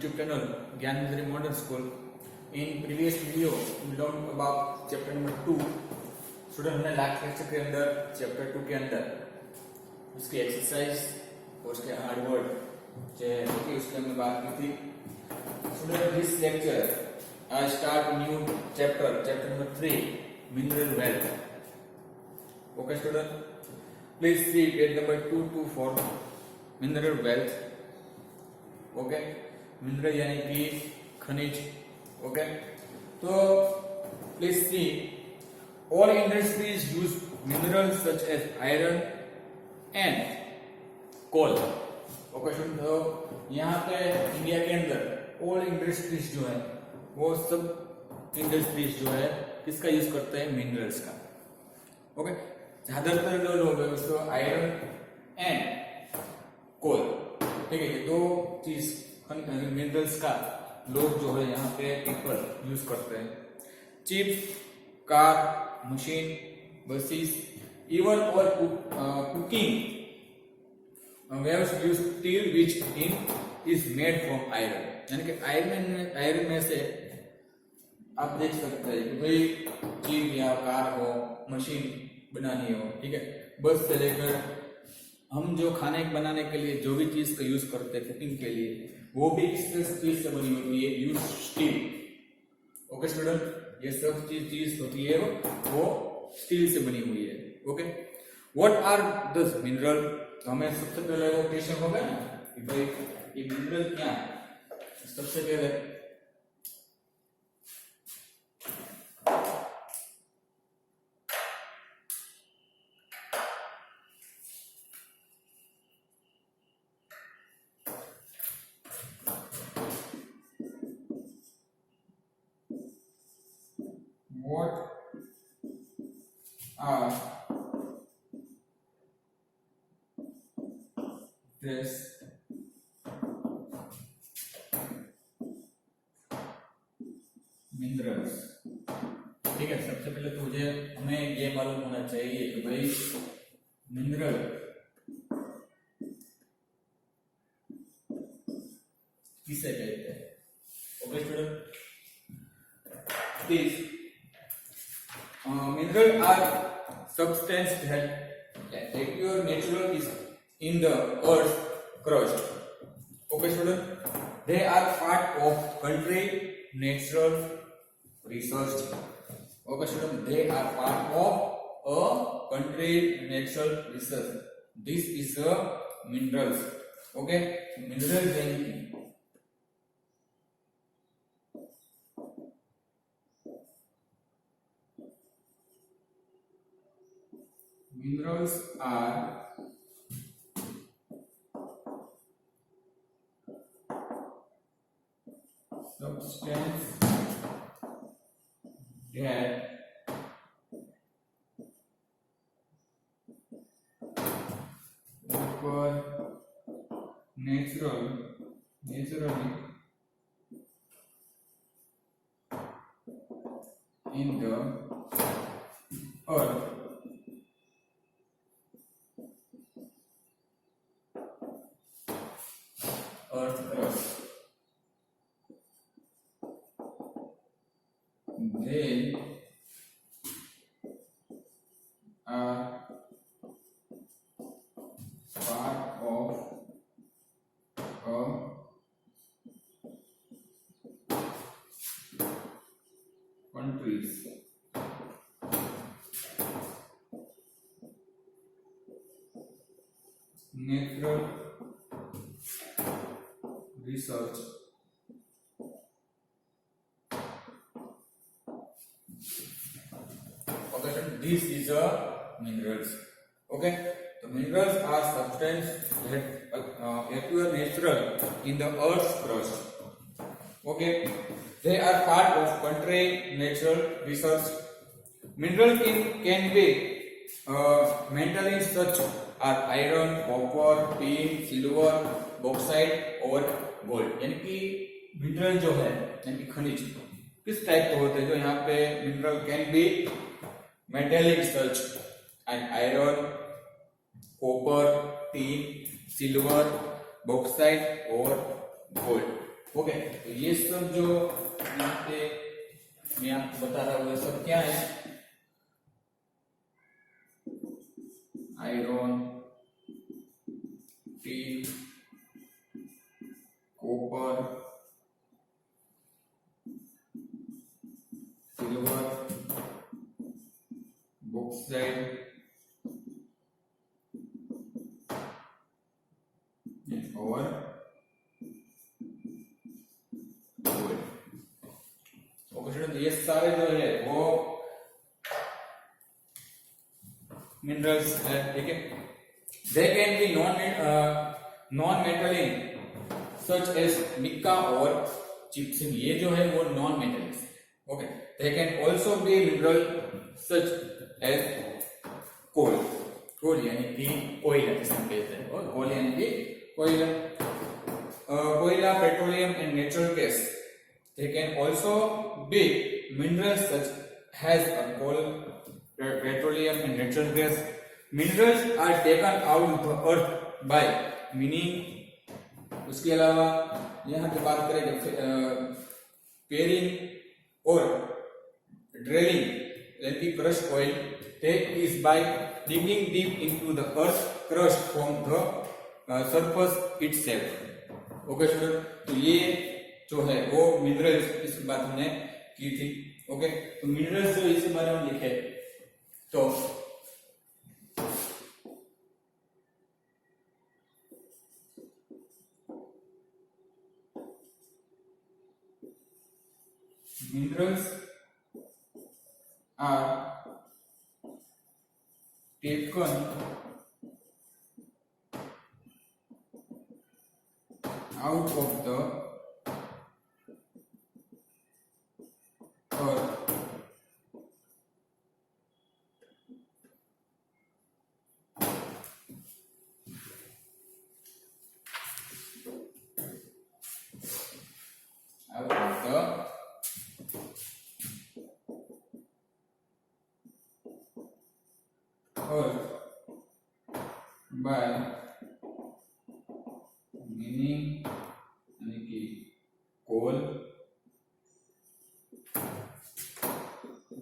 YouTube channel Gyanvidhari Modern School. In previous video, we learned about chapter number 2. Student हमने last lecture के अंदर chapter 2 के अंदर उसकी एक्सरसाइज और उसके हार्ड वर्ड जो है उसकी हमने बात की थी. Student this lecture I start new chapter number 3 mineral wealth. Okay student, please see page number 224 mineral wealth. Okay, mineral यानी कि खनिज. ओके, तो please see all industries use minerals such as iron and coal. Okay student, तो यहाँ पे India के अंदर all industries जो है वो सब इंडस्ट्रीज जो है किसका यूज करते हैं? मिनरल्स का. ओके, ज्यादातर जो लोग है उसको आयरन एंड कोल, ठीक है, ये दो चीज मिनरल्स का लोग जो है यहाँ पे पीपल यूज करते हैं. Chips, car, machine, buses, even or cooking waves use steel which in is made from iron. यानी कि आयरन में से आप देख सकते हैं कि भाई चीज या कार हो, मशीन बनानी हो, ठीक है, बस से लेकर हम जो खाने बनाने के लिए जो भी चीज का यूज करते हैं कुकिंग के लिए, वो भी किस चीज से बनी होती है? Use steel. ओके स्टूडेंट, ये सब चीज होती है वो स्टील से बनी हुई है. Okay, what are the mineral? तो हमें सबसे पहले वो क्वेश्चन होगा ना कि भाई ये मिनरल क्या है. सबसे पहले what are these मिनरल्स? ठीक है, सबसे पहले तो मुझे हमें ये मालूम होना चाहिए कि भाई मिनरल किसे कहते हैं. Okay student, please mineral are substance that occur naturally is in the earth's crust. Okay student, they are part of country natural resource. Okay student, they are part of a country natural resource. This is a minerals. Okay, mineral यानी minerals are substance that occur naturally in the earth. They are part of a country's natural research. Okay, this is a minerals. Okay, the minerals are substance that occur natural in the earth's crust. Okay, they are part of country natural resource. Mineral can be metals such as iron, copper, tin, silver, bauxite और gold. यानी कि mineral जो है यानी कि खनिज किस type के होते हैं? जो यहाँ पे mineral can be metallic such and iron, copper, tin, silver, bauxite और गोल्ड. ओके, तो ये सब जो यहाँ पे मैं आपको बता रहा हूँ, ये सब क्या है? Iron, tin, copper, silver, bauxite और गोल्ड। ओके स्टूडेंट, ये सारे जो है वो मिनरल्स है, ठीक है। They can be non metallic such as mica और जिप्सम, ये जो है वो non metallic. Okay, they can also be mineral such as coal, coal यानी कि कोयला जिसे हम कहते हैं, और कोल यानी कि कोयला, कोयला, petroleum and natural gas. They can also be minerals such as coal, petroleum and natural gas. Minerals are taken out of the earth by meaning, उसके अलावा यहाँ की बात करें पेरिंग और ड्रिलिंग यानी कि crust oil, that is by digging deep into the earth crust from the surface itself. Okay student, तो ये जो है वो मिनरल्स, इसकी बात हमने की थी। ओके, तो मिनरल्स जो इसके बारे में लिखे, तो minerals are taken out of the earth by meaning यानी कि कोल,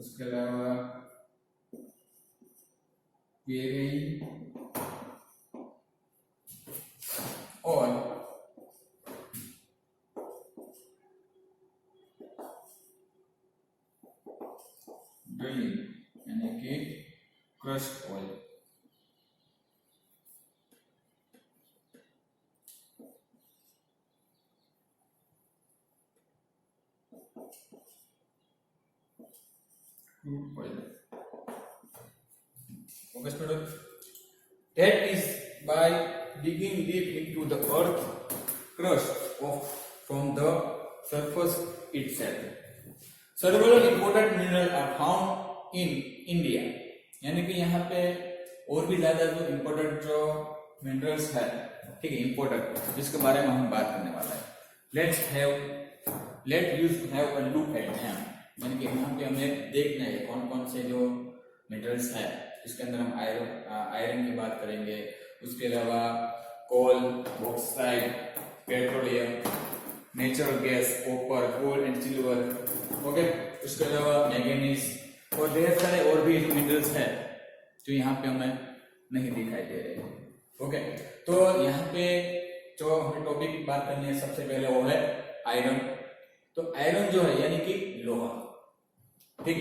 उसके अलावा पेरिंग और ड्रिलिंग यानी कि crust oil. Okay, student. That is by digging deep into the earth crust from the surface itself. Several important minerals are found in India. यानी कि यहाँ पे और भी ज्यादा जो इम्पोर्टेंट जो मिनरल्स है, ठीक है, इम्पोर्टेंट, जिसके बारे में हम बात करने वाला है। Let us have a look at them, यानी कि यहाँ पे हमें देखना है कौन कौन से जो मिनरल्स है। इसके अंदर हम आयरन की बात करेंगे, उसके अलावा coal, bauxite, petroleum, natural gas, copper, gold and silver. Okay, उसके अलावा मैंगनीज और ढेर सारे और भी मिनरल्स है जो यहाँ पे हमें नहीं दिखाई दे रहे। ओके, तो यहाँ पे जो हमें टॉपिक की बात करनी है, सबसे पहले वो है आयरन। तो आयरन जो है यानी कि लोहा, ठीक,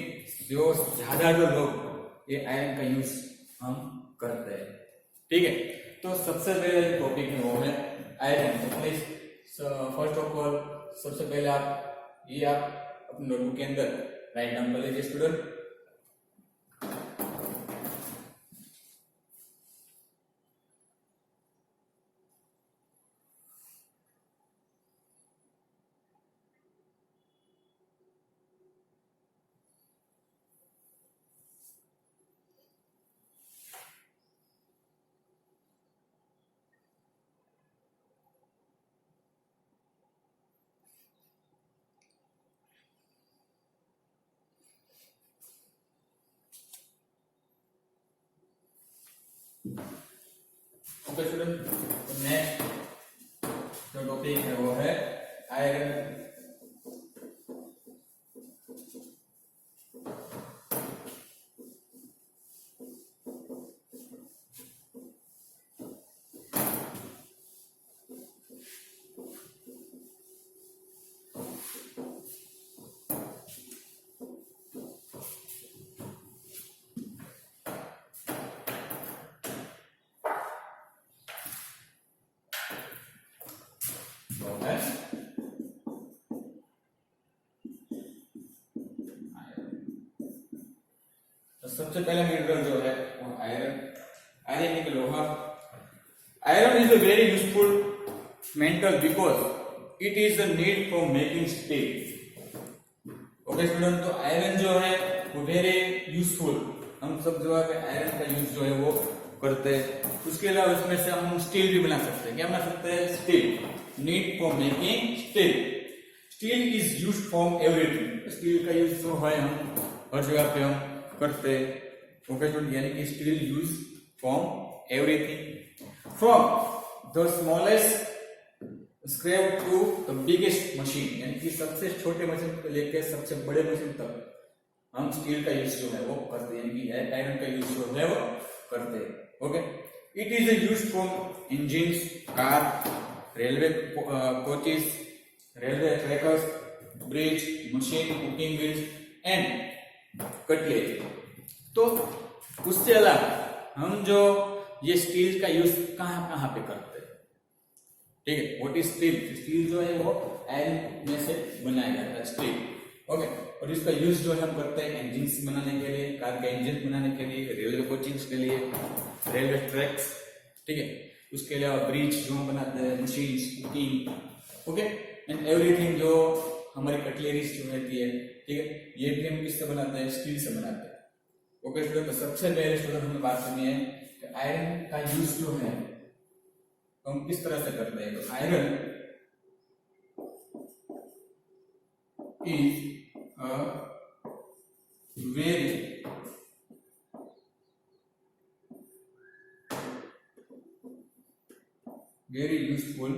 जो ज्यादा जो लोग ये आयरन का यूज हम करते हैं, ठीक है। तो सबसे पहले टॉपिक है वो है आयरन। तो प्लीज फर्स्ट ऑफ ऑल सबसे पहले आप ये आप अपने नोटबुक के अंदर राइट डाउन कर लीजिए स्टूडेंट। ओके स्टूडेंट, नेक्स्ट जो टॉपिक है वो है आयरन है तो सबसे पहला मिनरल जो है वो आयरन। आयरन यानी कि लोहा। Iron is a very useful metal because it is the need for making steel. Okay student, तो आयरन जो है वो वेरी यूजफुल, हम सब जो है आयरन का यूज जो है वो करते हैं। उसके अलावा उसमें से हम स्टील भी बना सकते हैं। क्या बना सकते हैं? Steel. Need for making steel. Steel is use from everything. Steel का यूज जो है हम हर जगह पे हम करते हैं। ओके स्टूडेंट, यानी कि steel use from everything, from the smallest scrap to the biggest machine, यानी कि सबसे छोटे मशीन से लेकर सबसे बड़े मशीन तक हम स्टील का यूज जो है वो करते हैं, यानी कि आयरन का यूज जो है वो करते हैं। Okay, it is use from engine, car, railway coaches, railway trackers, bridge, machine, cooking wheels and cutlery. तो उससे अलावा हम जो ये स्टील का यूज कहां कहां पे करते हैं? ठीक है, व्हाट इज स्टील? स्टील जो है वो आयरन में से बनाया जाता है, स्टील। ओके, और इसका यूज जो है हम करते हैं इंजिन बनाने के लिए, कार के इंजन बनाने के लिए, रेलवे कोचिंग्स के लिए, रेलवे ट्रैक्स, ठीक है, उसके अलावा ब्रिज जो हम बनाते हैं, machine, cooking, okay, and everything जो हमारी कटलेरीज जो रहती है, ठीक है, ये भी हम किससे बनाते हैं? स्टील से बनाते हैं। ओके स्टूडेंट, तो सबसे पहले स्टूडेंट हमें बात करनी है कि आयरन का यूज जो है हम किस तरह से करते हैं। तो iron is a very very useful,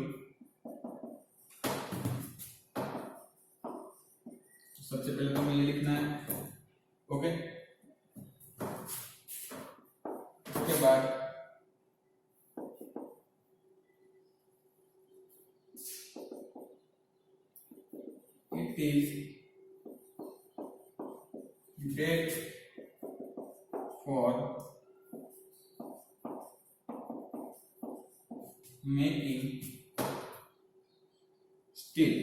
सबसे पहले तो हमें ये लिखना है। ओके, उसके बाद it is great for making steel.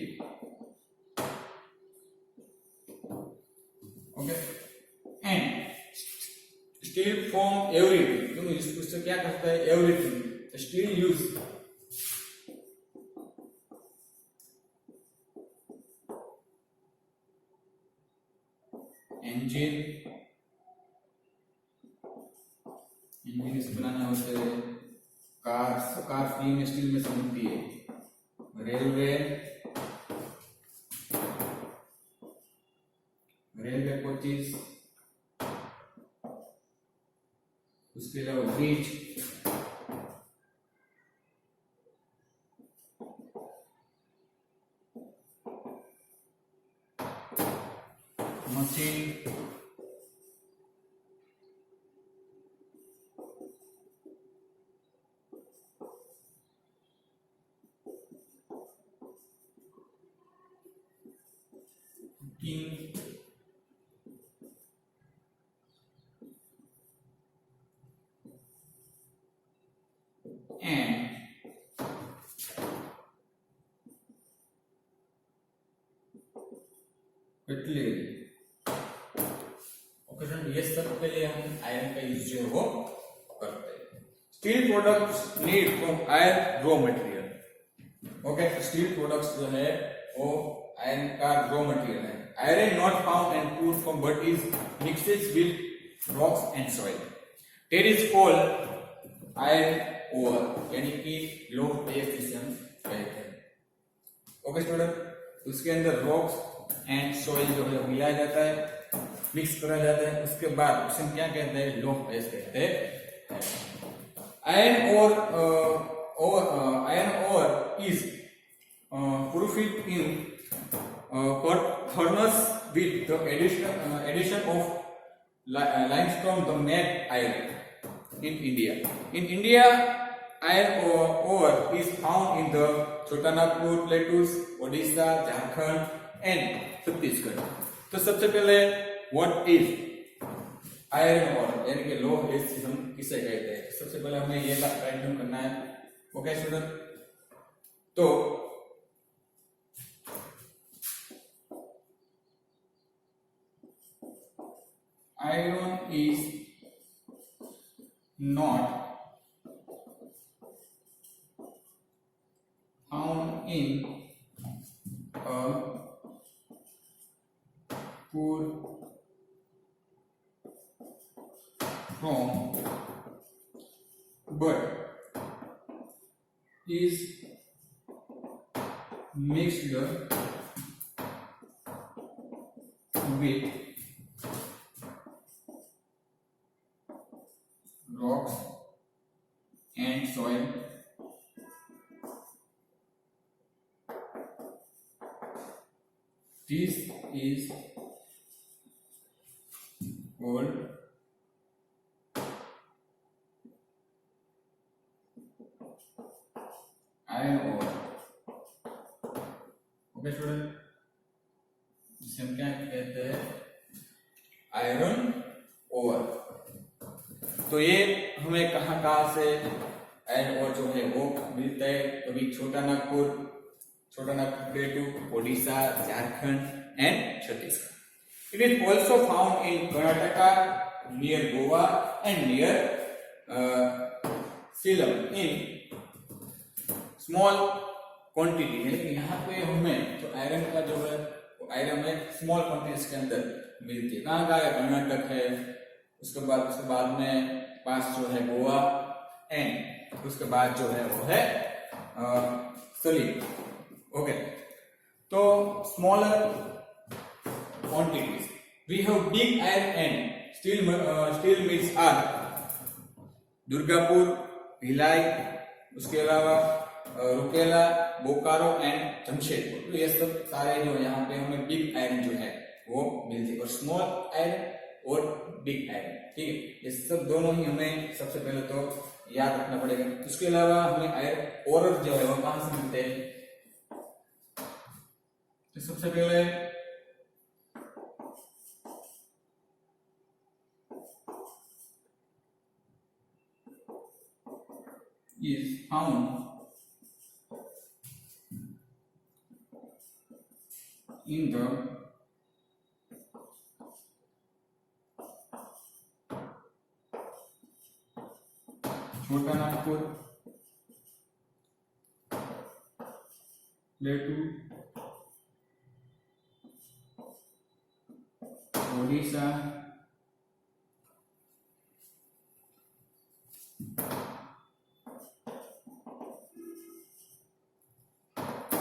Okay, and steel from everything. तुम इससे क्या करता है? Everything. Steel use इंजन बनाना होता है, कार फ्री में स्टील में से बनती है, रेलवे कोचेस, उसके अलावा bridge, machine, cooking, and cutlery. Okay friend, ये सब के लिए हम आयरन का यूज जो है वो करते हैं। Steel products need from iron raw material. Okay, steel products जो है वो आयरन का रॉ मटेरियल है। Iron not found and put from but is mixes with rocks and soil, that is called iron ore, यानी कि लो test जिसे हम कहते हैं। ओके स्टूडेंट, उसके अंदर रॉक्स एंड सॉइल जो है मिलाया जाता है, मिक्स करा जाता है, उसके बाद उसे हम क्या कहते हैं? लो टेस्ट कहते हैं। Iron ore is proof it in furnace with the addition of limestone, the made iron in India. In India, iron ore is found in the Chotanagpur plateaus, Odisha, Jharkhand and Chhattisgarh. तो सबसे पहले व्हाट इज आयरन ओर यानी कि लोह acid हम किसे कहते हैं. सबसे पहले हमें ये बात राइट डाउन करना है. ओके स्टूडेंट, तो iron is not found in a poor from but is mixed with rocks and soil. This is called iron ore. Okay student, जिसे हम क्या कहते हैं आयरन ओर. तो ये हमें कहाँ से आयरन ओर जो है वो मिलता है. कभी Chotanagpur प्लेटू, Odisha, Jharkhand and Chhattisgarh. It is also found in Karnataka, near Goa and near Salem in small quantity. यानी कि यहाँ पे हमें जो आयरन का जो है आयरन में स्मॉल क्वांटिटीज के अंदर मिलती है. कहाँ का है? कर्नाटक है, उसके बाद में पास जो है गोवा एंड उसके बाद जो है वो है सलीम. ओके, तो smaller quantities. We have big iron and steel mills are Durgapur, Bhilai, उसके अलावा रुकेला, बोकारो एंड जमशेदपुर. तो ये सब सारे जो यहाँ पे हमें बिग आयरन जो है वो मिलती है. और स्मॉल आयरन और बिग आयरन, ठीक है, ये सब दोनों ही हमें सबसे पहले तो याद रखना पड़ेगा. उसके अलावा हमें आयरन और जो है वो कहाँ से मिलते हैं. तो सबसे पहले is found in the Chotanagpur प्लेटू, Odisha,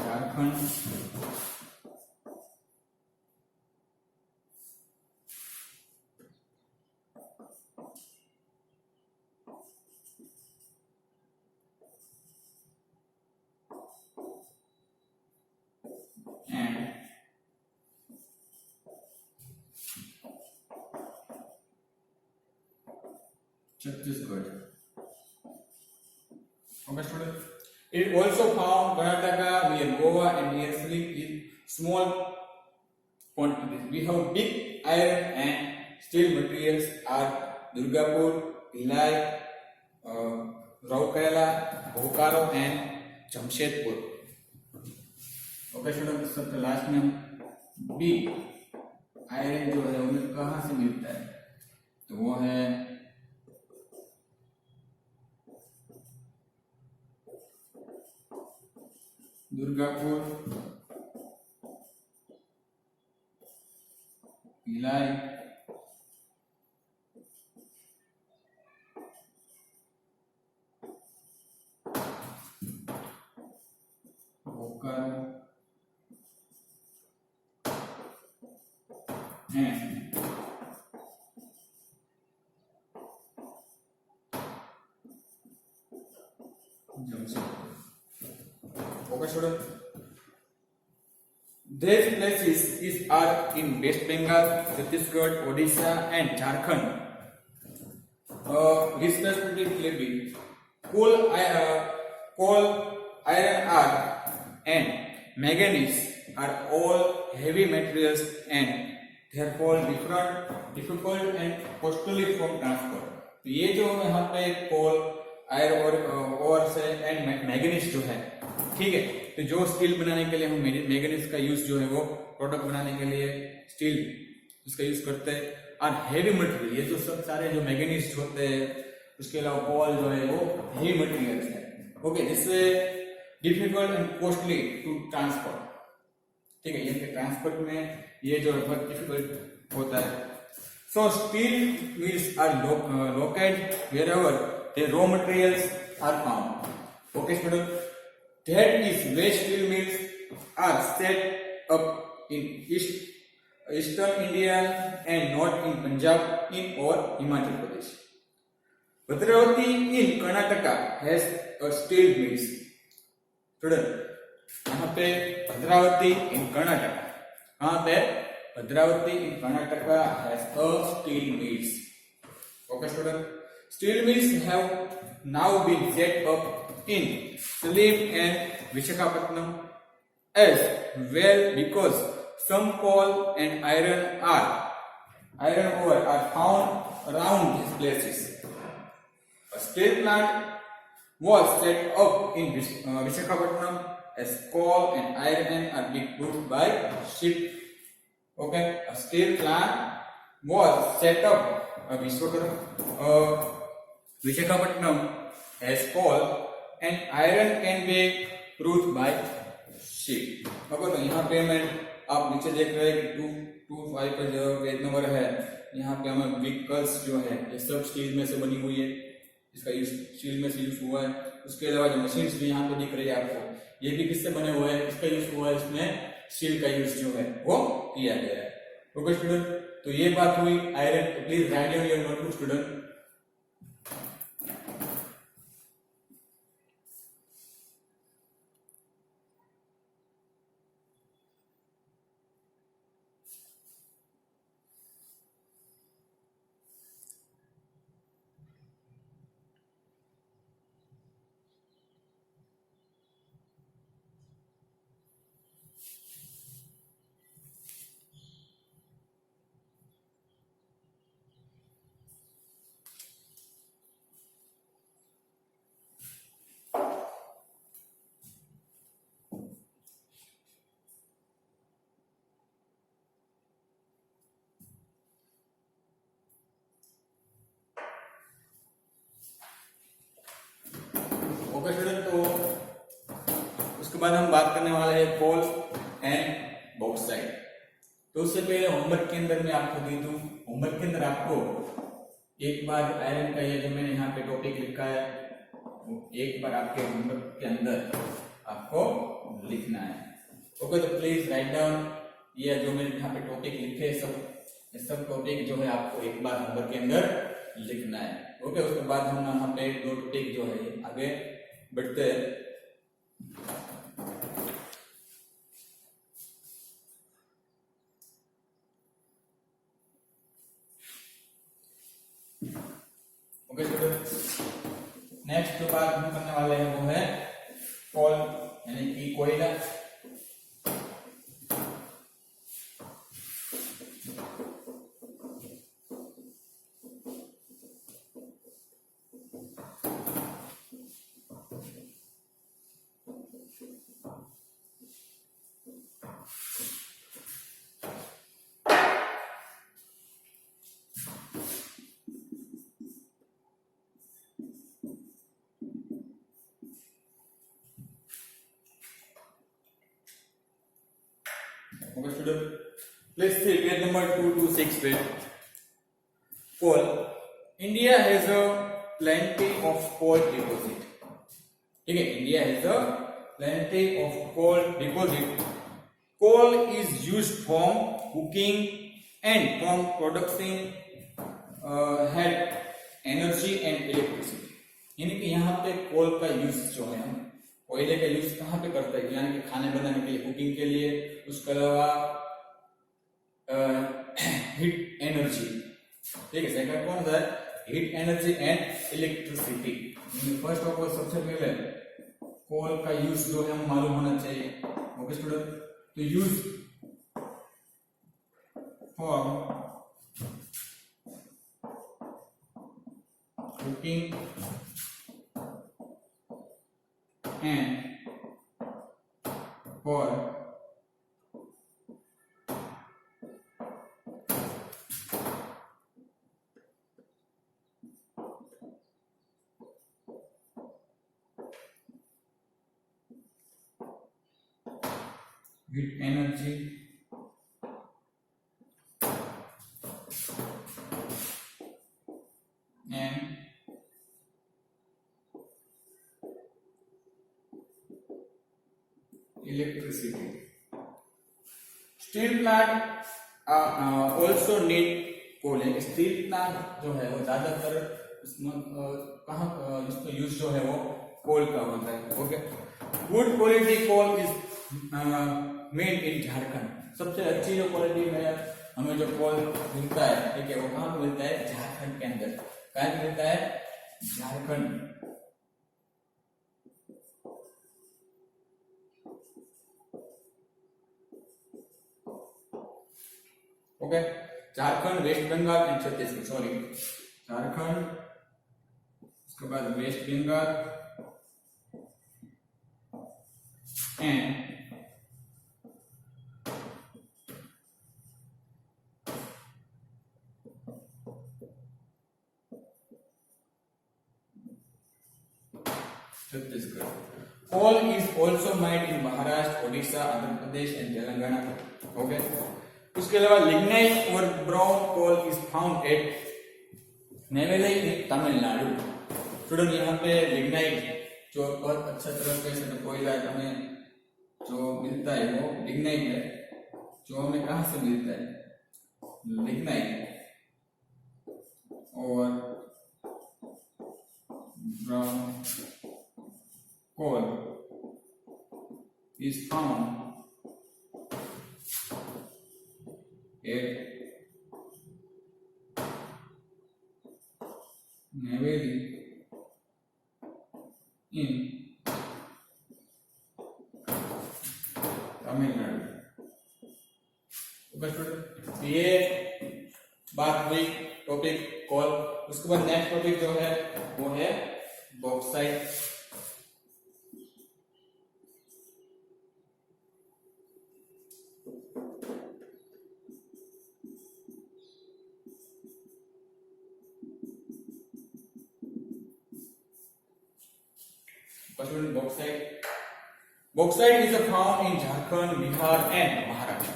Jharkhand and Chhattisgarh. Okay, student. It is also found Karnataka, near Goa and near Salem in small quantities. We have big iron and steel materials are Durgapur, Bhilai, Rourkela, Bokaro and Jamshedpur. Okay, student. सबसे last में हम big iron जो है उन्हें कहाँ से मिलता है, तो वो है Durgapur, Bhilai, Bokaro and Jamshedpur. Okay student, These places are in West Bengal, Chhattisgarh, Odisha, and Jharkhand. Respectively, coal, iron ore, and manganese are all heavy materials and therefore difficult and costly from transport. तो ये जो यहाँ पे कोल आयरन और से and manganese जो है, ठीक है, तो जो स्टील बनाने के लिए हम मैग्नीज का यूज जो है वो प्रोडक्ट बनाने के लिए स्टील उसका यूज करते हैं। और हेवी मटेरियल, ये जो सब सारे जो मैग्नीज होते हैं, उसके अलावा कोल जो है वो हेवी मटेरियल्स है, ओके, जिससे difficult and costly to transport, ठीक है, ये ट्रांसपोर्ट में ये जो बहुत डिफिकल्ट होता है। So steel mills are located wherever the raw materials are found, okay student, that is way steel mills are set up in eastern India and not in Punjab in और Himachal Pradesh. Bhadravati in Karnataka has a steel mills. Student, यहाँ पे Bhadravati in Karnataka, कहाँ पे Bhadravati in Karnataka has a steel mills, okay student. Steel mills have now been set up in Salem and Visakhapatnam as well because some coal and iron ore are found around these places. A steel plant was set up in Visakhapatnam as coal and iron are being moved by ship. Okay, a steel plant was set up Visakhapatnam as coal and iron can be moved by ship. Okay, तो यहाँ पे मैं आप नीचे देख रहे हैं कि 225 का जो पेज नंबर है, यहाँ पे हमें व्हीकल्स जो है ये सब स्टील में से बनी हुई है, इसका यूज स्टील में से यूज हुआ है। उसके अलावा जो मशीन्स भी यहाँ पे दिख रही है आपको, ये भी किससे बने हुए हैं, इसका यूज हुआ है, इसमें स्टील का यूज जो है वो किया गया है। ओके स्टूडेंट, तो ये बात हुई iron. Please write down your notebook student. Okay student, तो उसके बाद हम बात करने वाले हैं कोल एंड बॉक्साइट। तो उससे पहले होमवर्क के अंदर मैं आपको दे दूं, होमवर्क के अंदर आपको एक बार आयरन का ये जो मैंने यहाँ पे टॉपिक लिखा है वो एक बार आपके होमवर्क के अंदर आपको लिखना है। ओके, तो प्लीज राइट डाउन ये जो मैंने यहाँ पे टॉपिक लिखे सब टॉपिक जो है आपको एक बार होमवर्क के अंदर लिखना है। ओके, उसके बाद हम यहाँ पे दो टॉपिक जो है आगे बढ़ते हैं। ओके स्टूडेंट, नेक्स्ट जो बात हम करने वाले हैं वो है कोल यानी कि कोयला। Okay, student, please see page number 226 page. Coal. India has a plenty of coal deposit. Okay, India has a plenty of coal deposit. Coal is used from cooking and from producing heat, energy and electricity. यानी कि यहाँ पे कोल का use जो है हम कोयले का यूज कहाँ पे करते हैं, यानी कि खाने बनाने के लिए, कुकिंग के लिए। उसके अलावा हीट एनर्जी, ठीक है। सेकंड कौन सा है, heat energy and electricity. First of all सबसे पहले कोल का यूज जो है हमें मालूम होना चाहिए। ओके स्टूडेंट, तो use for cooking and for heat energy and electricity. Steel plant also need coal। Steel plant जो है वो ज्यादातर इसमें कहाँ इसका यूज जो है वो कोल का होता है। Okay, good quality coal is made in Jharkhand. सबसे अच्छी जो क्वालिटी में हमें जो कोल मिलता है, ठीक है, वो कहाँ पे मिलता है, झारखंड के अंदर। कहाँ मिलता है, Jharkhand. Okay, Jharkhand, West Bengal and Chhattisgarh, sorry Jharkhand, उसके बाद West Bengal and Chhattisgarh. Coal is also made in Maharashtra, Odisha, Andhra Pradesh and Telangana. Okay, उसके अलावा लिग्नाइट और brown coal is found at Neyveli in Tamil Nadu. Student, यहाँ पे लिग्नाइट जो बहुत अच्छा तरीके से कोयला हमें जो मिलता है वो लिग्नाइट है, जो हमें कहाँ से मिलता है, लिग्नाइट और brown coal is found at Neyveli in Tamil Nadu. ये बात हुई टॉपिक कॉल। उसके बाद नेक्स्ट टॉपिक जो है वो है bauxite. Bauxite, bauxite is found in Jharkhand, Bihar and Maharashtra.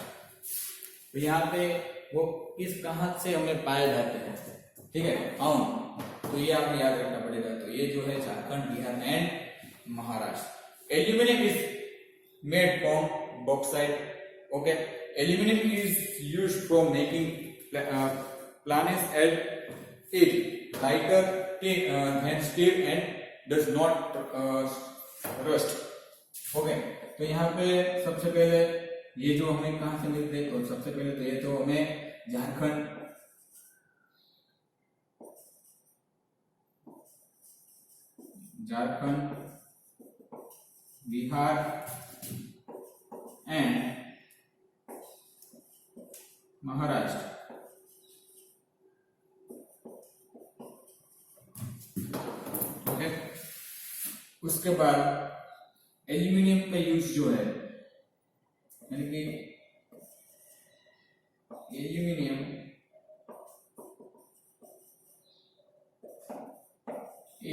तो यहाँ पे वो किस कहाँ से हमें पाए जाते हैं, ठीक है, फाउंड। तो ये आपने याद रखना पड़ेगा। तो ये जो है Jharkhand, Bihar and Maharashtra. Aluminium is made from bauxite. Okay, aluminium is used for making planets and it lighter than steel and does not rust। Okay, तो यहाँ पे सबसे पहले ये जो हमें कहाँ से मिलते हैं, तो सबसे पहले तो ये तो हमें झारखंड, बिहार एंड महाराष्ट्र। ओके, उसके बाद एल्यूमिनियम का यूज जो है, यानी कि aluminium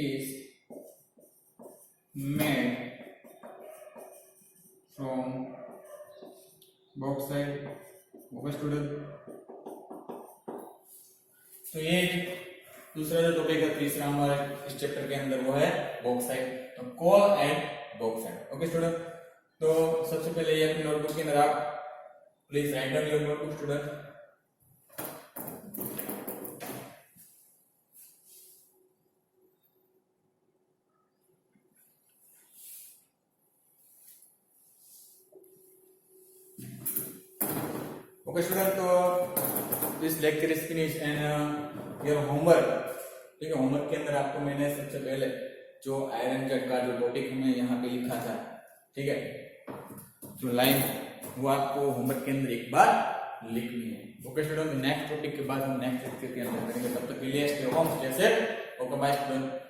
is made from bauxite. Okay student, तो ये दूसरा जो टॉपिक है, तीसरा हमारे इस चैप्टर के अंदर वो है बॉक्साइट। तो coal and bauxite. Okay student, तो सबसे पहले ये अपनी नोटबुक के अंदर आप please write down your notebook student. Okay student, तो this lecture is finish and your homework. ठीक है, होमवर्क के अंदर आपको मैंने सबसे पहले जो आयरन कट का जो टॉपिक हमें यहाँ पे लिखा था, ठीक है, जो लाइन, वो आपको होमवर्क के अंदर एक बार लिखनी है। ओके स्टूडेंट, नेक्स्ट टॉपिक के बाद हम नेक्स्ट लेक्चर के अंदर करेंगे। तब तक के लिए stay home, stay safe. Okay bye student.